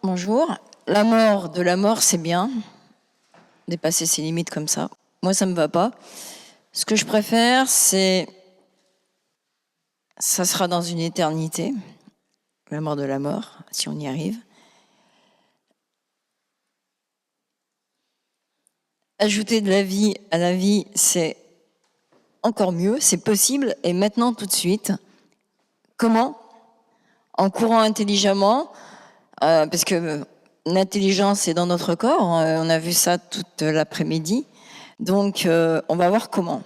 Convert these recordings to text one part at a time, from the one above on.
Bonjour. La mort de la mort, c'est bien. Dépasser ses limites comme ça. Moi, ça me va pas. Ce que je préfère, c'est... Ça sera dans une éternité. La mort de la mort, si on y arrive. Ajouter de la vie à la vie, c'est encore mieux, c'est possible. Et maintenant, tout de suite. Comment ? En courant intelligemment, parce que l'intelligence est dans notre corps. On a vu ça toute l'après-midi. Donc, on va voir comment.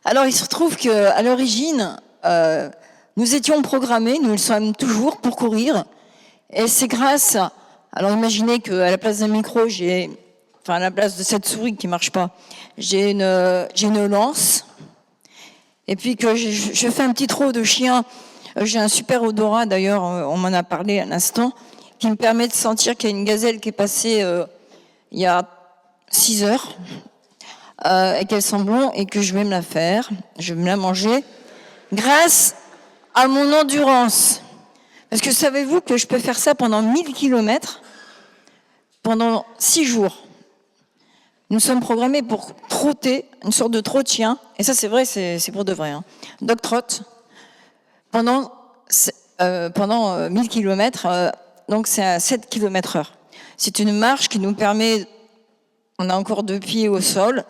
Alors, il se trouve qu'à l'origine, nous étions programmés, nous le sommes toujours, pour courir. Et c'est grâce... Alors, imaginez qu'à la place d'un micro, à la place de cette souris qui ne marche pas, j'ai une lance. Et puis que je fais un petit trot de chien. J'ai un super odorat, d'ailleurs, on m'en a parlé à l'instant, qui me permet de sentir qu'il y a une gazelle qui est passée il y a 6 heures. Et qu'elle sent bon et que je vais me la faire, je vais me la manger grâce à mon endurance. Parce que savez-vous que je peux faire ça pendant 1000 km pendant 6 jours. Nous sommes programmés pour trotter, une sorte de trot de chien, et ça c'est vrai, c'est pour de vrai, dog trot, pendant 1000 km, donc c'est à 7 km/h. C'est une marche qui nous permet, on a encore 2 pieds au sol,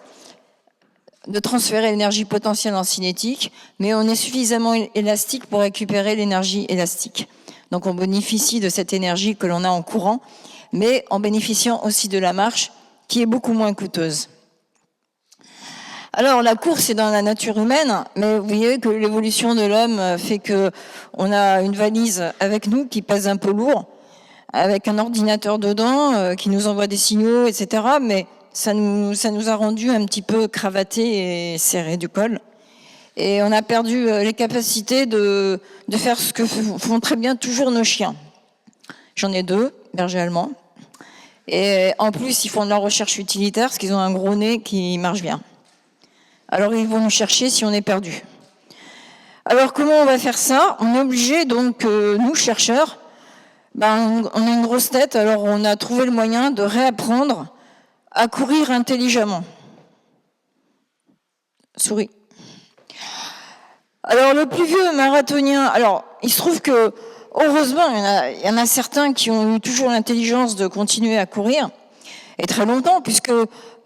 de transférer l'énergie potentielle en cinétique, mais on est suffisamment élastique pour récupérer l'énergie élastique. Donc on bénéficie de cette énergie que l'on a en courant, mais en bénéficiant aussi de la marche, qui est beaucoup moins coûteuse. Alors la course est dans la nature humaine, mais vous voyez que l'évolution de l'homme fait qu'on a une valise avec nous qui pèse un peu lourd, avec un ordinateur dedans qui nous envoie des signaux, etc., mais ça nous a rendu un petit peu cravatés et serrés du col. Et on a perdu les capacités de faire ce que font très bien toujours nos chiens. J'en ai 2, bergers allemands. Et en plus, ils font de la recherche utilitaire parce qu'ils ont un gros nez qui marche bien. Alors, ils vont nous chercher si on est perdu. Alors, comment on va faire ça ? On est obligé, donc, nous, chercheurs, on a une grosse tête, alors on a trouvé le moyen de réapprendre à courir intelligemment. Souris. Alors, le plus vieux marathonien, alors, il se trouve que, heureusement, il y en a certains qui ont eu toujours l'intelligence de continuer à courir, et très longtemps, puisque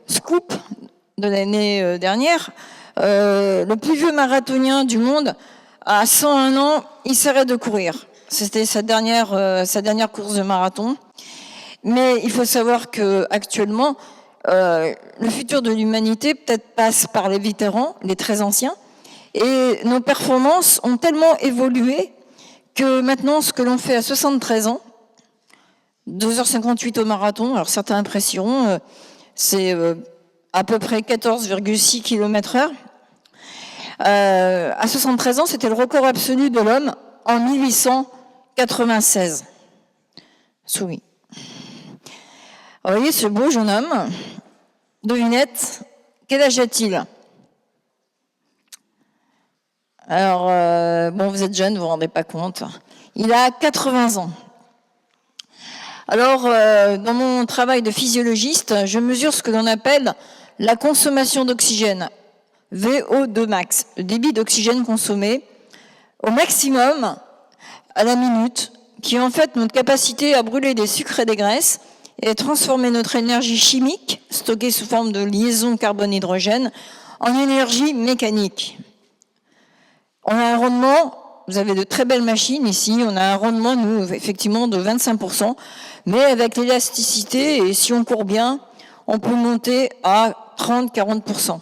Scoop, de l'année dernière, le plus vieux marathonien du monde, à 101 ans, il s'arrête de courir. C'était sa dernière course de marathon. Mais il faut savoir qu'actuellement, le futur de l'humanité peut-être passe par les vétérans, les très anciens, et nos performances ont tellement évolué que maintenant, ce que l'on fait à 73 ans, 2h58 au marathon, alors certains apprécieront, c'est à peu près 14,6 km/h. À 73 ans, c'était le record absolu de l'homme en 1896. Souris. Vous voyez ce beau jeune homme, devinette, quel âge a-t-il ? Alors, vous êtes jeune, vous ne vous rendez pas compte. Il a 80 ans. Alors, dans mon travail de physiologiste, je mesure ce que l'on appelle la consommation d'oxygène, VO2 max, le débit d'oxygène consommé au maximum à la minute, qui est en fait notre capacité à brûler des sucres et des graisses et transformer notre énergie chimique, stockée sous forme de liaison carbone-hydrogène, en énergie mécanique. On a un rendement, vous avez de très belles machines ici, on a un rendement, nous, effectivement, de 25%, mais avec l'élasticité, et si on court bien, on peut monter à 30-40%.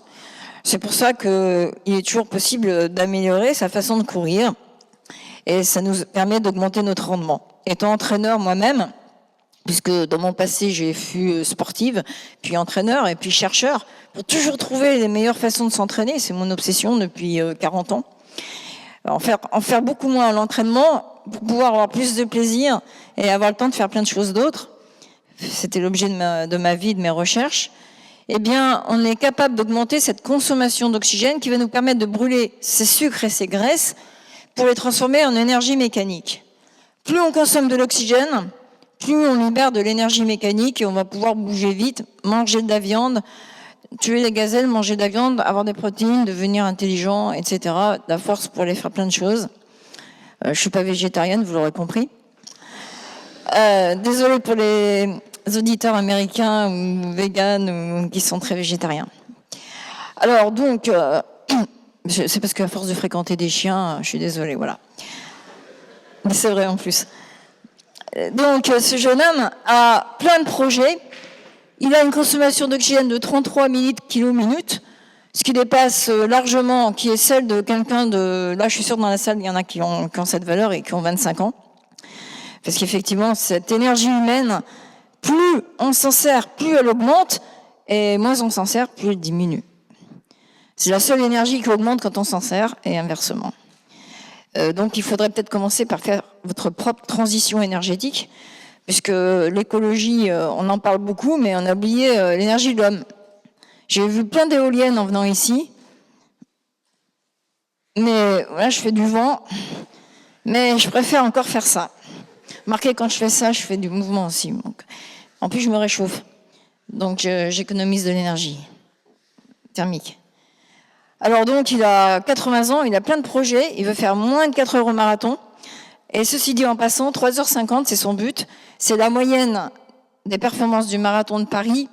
C'est pour ça qu'il est toujours possible d'améliorer sa façon de courir, et ça nous permet d'augmenter notre rendement. Étant entraîneur moi-même, puisque dans mon passé j'ai fui sportive, puis entraîneur et puis chercheur, pour toujours trouver les meilleures façons de s'entraîner, c'est mon obsession depuis 40 ans. En faire beaucoup moins à l'entraînement pour pouvoir avoir plus de plaisir et avoir le temps de faire plein de choses d'autres. C'était l'objet de ma vie, de mes recherches. Eh bien, on est capable d'augmenter cette consommation d'oxygène qui va nous permettre de brûler ces sucres et ces graisses pour les transformer en énergie mécanique. Plus on consomme de l'oxygène, plus on libère de l'énergie mécanique et on va pouvoir bouger vite, manger de la viande, tuer les gazelles, manger de la viande, avoir des protéines, devenir intelligent, etc. De la force pour aller faire plein de choses. Je suis pas végétarienne, vous l'aurez compris. Désolée pour les auditeurs américains ou véganes ou qui sont très végétariens. Alors donc, c'est parce qu'à force de fréquenter des chiens, je suis désolée, voilà. Mais c'est vrai en plus. Donc ce jeune homme a plein de projets. Il a une consommation d'oxygène de 33 millilitres/minute, ce qui dépasse largement, qui est celle de quelqu'un de... Là, je suis sûre que dans la salle, il y en a qui ont cette valeur et qui ont 25 ans. Parce qu'effectivement, cette énergie humaine, plus on s'en sert, plus elle augmente, et moins on s'en sert, plus elle diminue. C'est la seule énergie qui augmente quand on s'en sert, et inversement. Donc il faudrait peut-être commencer par faire votre propre transition énergétique, puisque l'écologie, on en parle beaucoup, mais on a oublié l'énergie de l'homme. J'ai vu plein d'éoliennes en venant ici, mais voilà, je fais du vent, mais je préfère encore faire ça. Remarquez, quand je fais ça, je fais du mouvement aussi. Donc, en plus, je me réchauffe, donc j'économise de l'énergie thermique. Alors donc, il a 80 ans, il a plein de projets, il veut faire moins de 4 heures au marathon. Et ceci dit en passant, 3h50, c'est son but. C'est la moyenne des performances du marathon de Paris.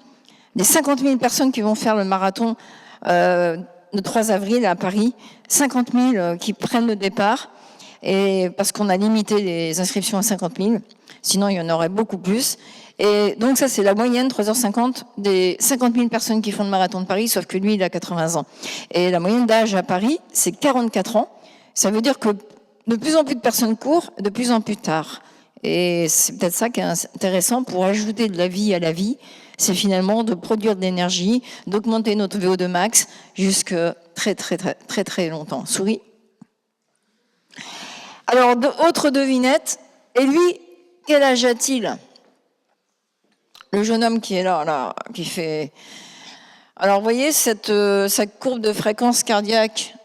Les 50 000 personnes qui vont faire le marathon le 3 avril à Paris, 50 000 qui prennent le départ, et parce qu'on a limité les inscriptions à 50 000, sinon il y en aurait beaucoup plus. Et donc ça, c'est la moyenne, 3h50, des 50 000 personnes qui font le marathon de Paris, sauf que lui, il a 80 ans. Et la moyenne d'âge à Paris, c'est 44 ans. Ça veut dire que de plus en plus de personnes courent, de plus en plus tard. Et c'est peut-être ça qui est intéressant pour ajouter de la vie à la vie, c'est finalement de produire de l'énergie, d'augmenter notre VO2 max jusque très longtemps. Souris. Alors, autre devinette. Et lui, quel âge a-t-il? Le jeune homme qui est là, qui fait... Alors, vous voyez, cette courbe de fréquence cardiaque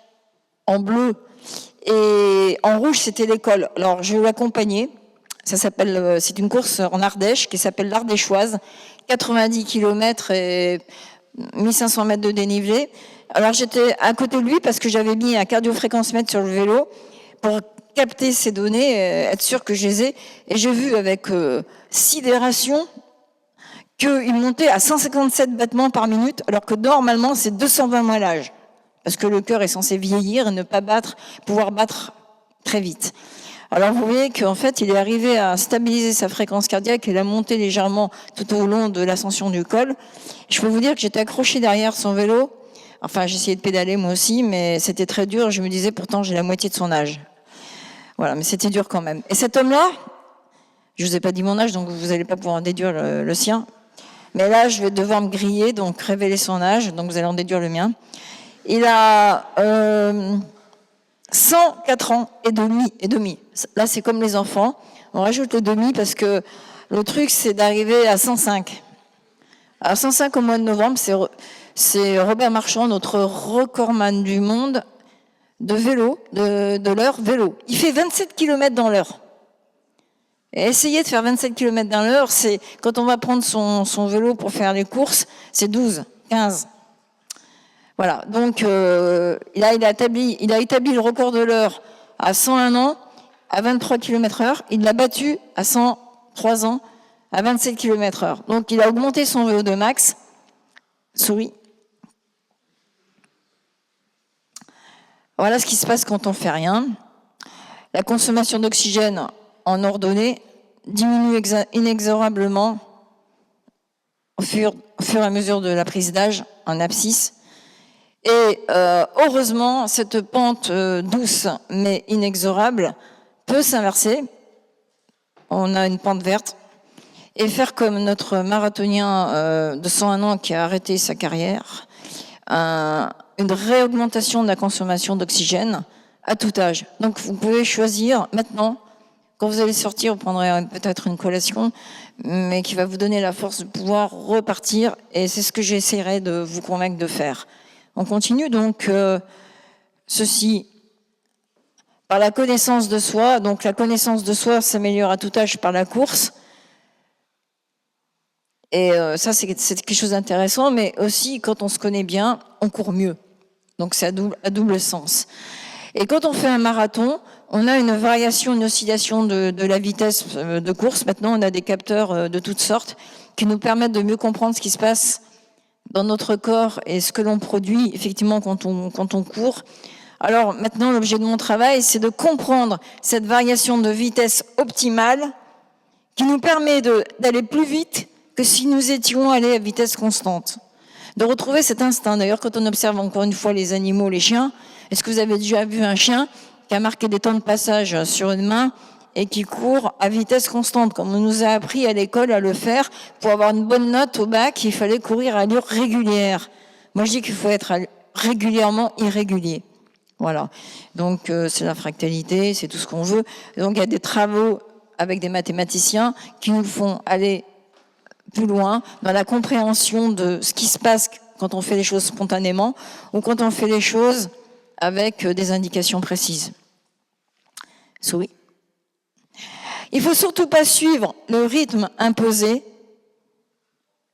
en bleu et en rouge, c'était l'école. Alors, je vais l'accompagner. C'est une course en Ardèche qui s'appelle l'Ardéchoise. 90 km et 1500 mètres de dénivelé. Alors, j'étais à côté de lui parce que j'avais mis un cardiofréquencemètre sur le vélo pour capter ces données, être sûr que je les ai. Et j'ai vu avec sidération qu'il montait à 157 battements par minute, alors que normalement, c'est 220 moins l'âge. Parce que le cœur est censé vieillir et ne pas pouvoir battre très vite. Alors vous voyez qu'en fait, il est arrivé à stabiliser sa fréquence cardiaque et la monter légèrement tout au long de l'ascension du col. Je peux vous dire que j'étais accroché derrière son vélo. Enfin, j'essayais de pédaler moi aussi, mais c'était très dur. Je me disais, pourtant, j'ai la moitié de son âge. Voilà, mais c'était dur quand même. Et cet homme-là, je vous ai pas dit mon âge, donc vous n'allez pas pouvoir en déduire le sien. Mais là, je vais devoir me griller, donc révéler son âge, donc vous allez en déduire le mien. Il a 104 ans et demi. Là, c'est comme les enfants. On rajoute le demi parce que le truc, c'est d'arriver à 105. Alors 105 au mois de novembre, c'est Robert Marchand, notre recordman du monde de vélo, de l'heure vélo. Il fait 27 km dans l'heure. Et essayer de faire 27 km dans l'heure, c'est quand on va prendre son vélo pour faire les courses, c'est 12, 15. Voilà, donc là, il a établi le record de l'heure à 101 ans, à 23 km/h. Il l'a battu à 103 ans, à 27 km/h. Donc il a augmenté son VO2 max. Souris. Voilà ce qui se passe quand on ne fait rien. La consommation d'oxygène en ordonnée diminue inexorablement au fur et à mesure de la prise d'âge en abscisse. Et heureusement, cette pente douce mais inexorable peut s'inverser. On a une pente verte. Et faire comme notre marathonien de 101 ans qui a arrêté sa carrière, une réaugmentation de la consommation d'oxygène à tout âge. Donc vous pouvez choisir maintenant, quand vous allez sortir, vous prendrez peut-être une collation, mais qui va vous donner la force de pouvoir repartir. Et c'est ce que j'essaierai de vous convaincre de faire. On continue donc ceci. par la connaissance de soi. Donc la connaissance de soi s'améliore à tout âge par la course. Et ça, c'est quelque chose d'intéressant, mais aussi, quand on se connaît bien, on court mieux. Donc c'est à double sens. Et quand on fait un marathon, on a une variation, une oscillation de la vitesse de course. Maintenant, on a des capteurs de toutes sortes qui nous permettent de mieux comprendre ce qui se passe dans notre corps et ce que l'on produit effectivement quand on court. Alors maintenant, l'objet de mon travail, c'est de comprendre cette variation de vitesse optimale qui nous permet d'aller plus vite que si nous étions allés à vitesse constante. De retrouver cet instinct. D'ailleurs, quand on observe encore une fois les animaux, les chiens, est-ce que vous avez déjà vu un chien qui a marqué des temps de passage sur une main et qui court à vitesse constante, comme on nous a appris à l'école à le faire pour avoir une bonne note au bac, il fallait courir à allure régulière. Moi, je dis qu'il faut être régulièrement irrégulier. Voilà. Donc, c'est la fractalité, c'est tout ce qu'on veut. Donc, il y a des travaux avec des mathématiciens qui nous font aller plus loin dans la compréhension de ce qui se passe quand on fait les choses spontanément ou quand on fait les choses avec des indications précises. Oui. Il ne faut surtout pas suivre le rythme imposé.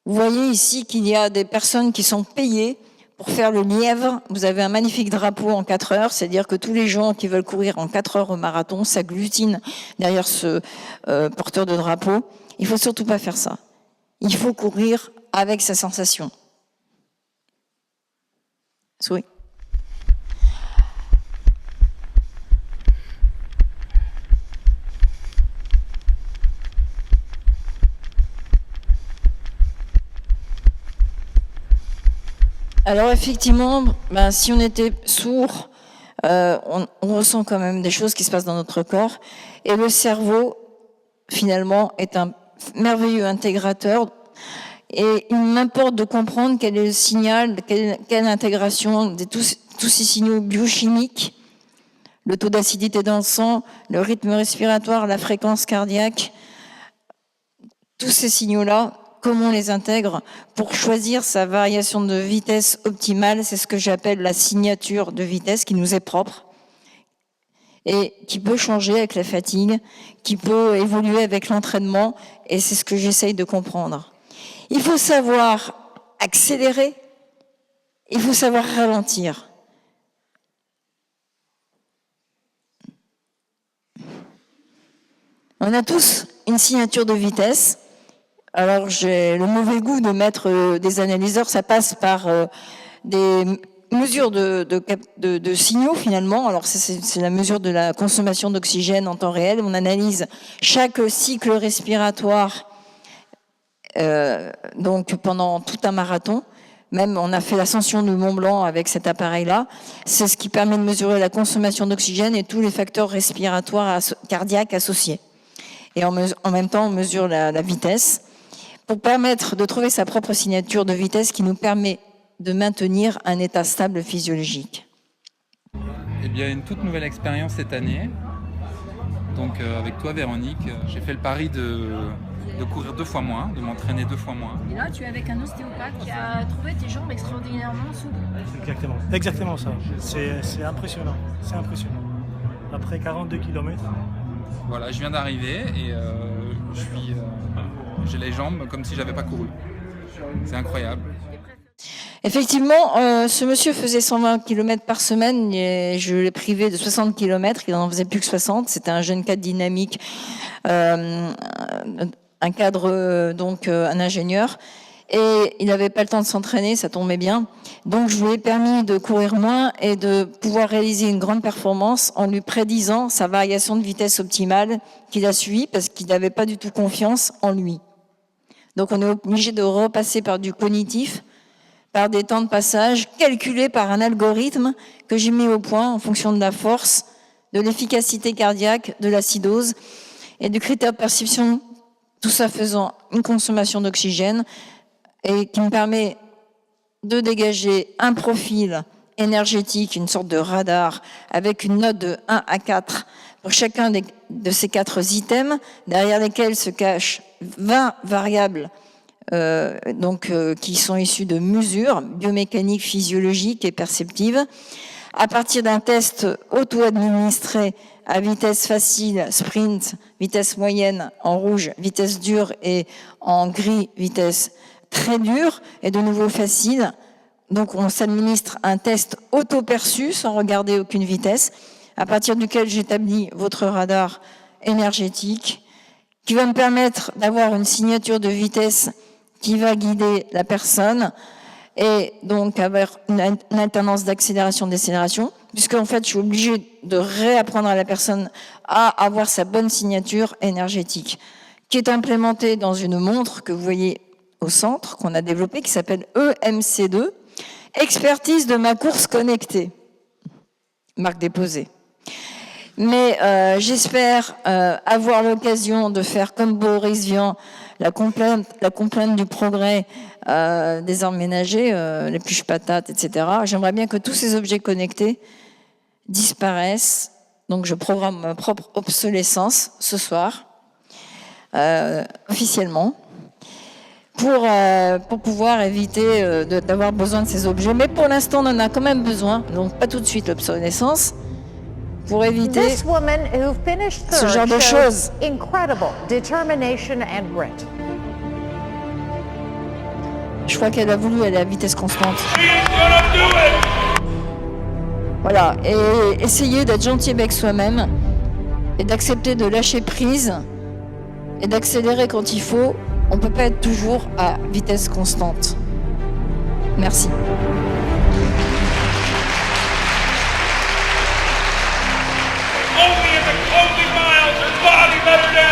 Vous voyez ici qu'il y a des personnes qui sont payées pour faire le lièvre. Vous avez un magnifique drapeau en 4 heures, c'est-à-dire que tous les gens qui veulent courir en 4 heures au marathon s'agglutinent derrière ce porteur de drapeau. Il ne faut surtout pas faire ça. Il faut courir avec sa sensation. Oui. Alors effectivement, si on était sourd, on ressent quand même des choses qui se passent dans notre corps. Et le cerveau, finalement, est un merveilleux intégrateur. Et il m'importe de comprendre quel est le signal, quelle intégration de tous ces signaux biochimiques, le taux d'acidité dans le sang, le rythme respiratoire, la fréquence cardiaque, tous ces signaux-là, comment on les intègre pour choisir sa variation de vitesse optimale. C'est ce que j'appelle la signature de vitesse qui nous est propre et qui peut changer avec la fatigue, qui peut évoluer avec l'entraînement, et c'est ce que j'essaye de comprendre. Il faut savoir accélérer, il faut savoir ralentir. On a tous une signature de vitesse. Alors j'ai le mauvais goût de mettre des analyseurs, ça passe par des mesures de signaux finalement. Alors c'est la mesure de la consommation d'oxygène en temps réel. On analyse chaque cycle respiratoire donc pendant tout un marathon. Même on a fait l'ascension du Mont Blanc avec cet appareil-là. C'est ce qui permet de mesurer la consommation d'oxygène et tous les facteurs respiratoires cardiaques associés. Et en même temps, on mesure la vitesse pour permettre de trouver sa propre signature de vitesse qui nous permet de maintenir un état stable physiologique. Eh bien, une toute nouvelle expérience cette année. Donc avec toi, Véronique, j'ai fait le pari de courir 2 fois moins, de m'entraîner 2 fois moins. Et là, tu es avec un ostéopathe qui a trouvé tes jambes extraordinairement souples. Exactement ça. C'est impressionnant. C'est impressionnant. Après 42 km. Voilà, je viens d'arriver et j'ai les jambes comme si j'avais pas couru. C'est incroyable. Effectivement, ce monsieur faisait 120 km par semaine et je l'ai privé de 60 km. Il n'en faisait plus que 60. C'était un jeune cadre dynamique, un cadre, donc un ingénieur. Et il n'avait pas le temps de s'entraîner, ça tombait bien. Donc je lui ai permis de courir moins et de pouvoir réaliser une grande performance en lui prédisant sa variation de vitesse optimale qu'il a suivie parce qu'il n'avait pas du tout confiance en lui. Donc on est obligé de repasser par du cognitif, par des temps de passage calculés par un algorithme que j'ai mis au point en fonction de la force, de l'efficacité cardiaque, de l'acidose et du critère de perception, tout ça faisant une consommation d'oxygène et qui me permet de dégager un profil énergétique, une sorte de radar avec une note de 1 à 4 pour chacun de ces 4 items, derrière lesquels se cachent 20 variables qui sont issues de mesures biomécaniques, physiologiques et perceptives, à partir d'un test auto-administré à vitesse facile, sprint, vitesse moyenne en rouge, vitesse dure et en gris, vitesse très dure et de nouveau facile. Donc on s'administre un test auto-perçu sans regarder aucune vitesse, à partir duquel j'établis votre radar énergétique qui va me permettre d'avoir une signature de vitesse qui va guider la personne et donc avoir une alternance d'accélération-décélération, puisqu'en fait, je suis obligée de réapprendre à la personne à avoir sa bonne signature énergétique, qui est implémentée dans une montre que vous voyez au centre, qu'on a développée, qui s'appelle EMC2, expertise de ma course connectée, marque déposée. Mais j'espère avoir l'occasion de faire comme Boris Vian, la complainte du progrès des armes ménagers, les pluches patates, etc. J'aimerais bien que tous ces objets connectés disparaissent. Donc je programme ma propre obsolescence ce soir, officiellement, pour pouvoir éviter d'avoir besoin de ces objets. Mais pour l'instant, on en a quand même besoin, donc pas tout de suite l'obsolescence, pour éviter This woman who finished ce third genre de showed choses. incredible determination and grit. Je crois qu'elle a voulu aller à vitesse constante. Voilà, et essayer d'être gentil avec soi-même et d'accepter de lâcher prise et d'accélérer quand il faut. On ne peut pas être toujours à vitesse constante. Merci. Only in the closing miles is Bobby better down.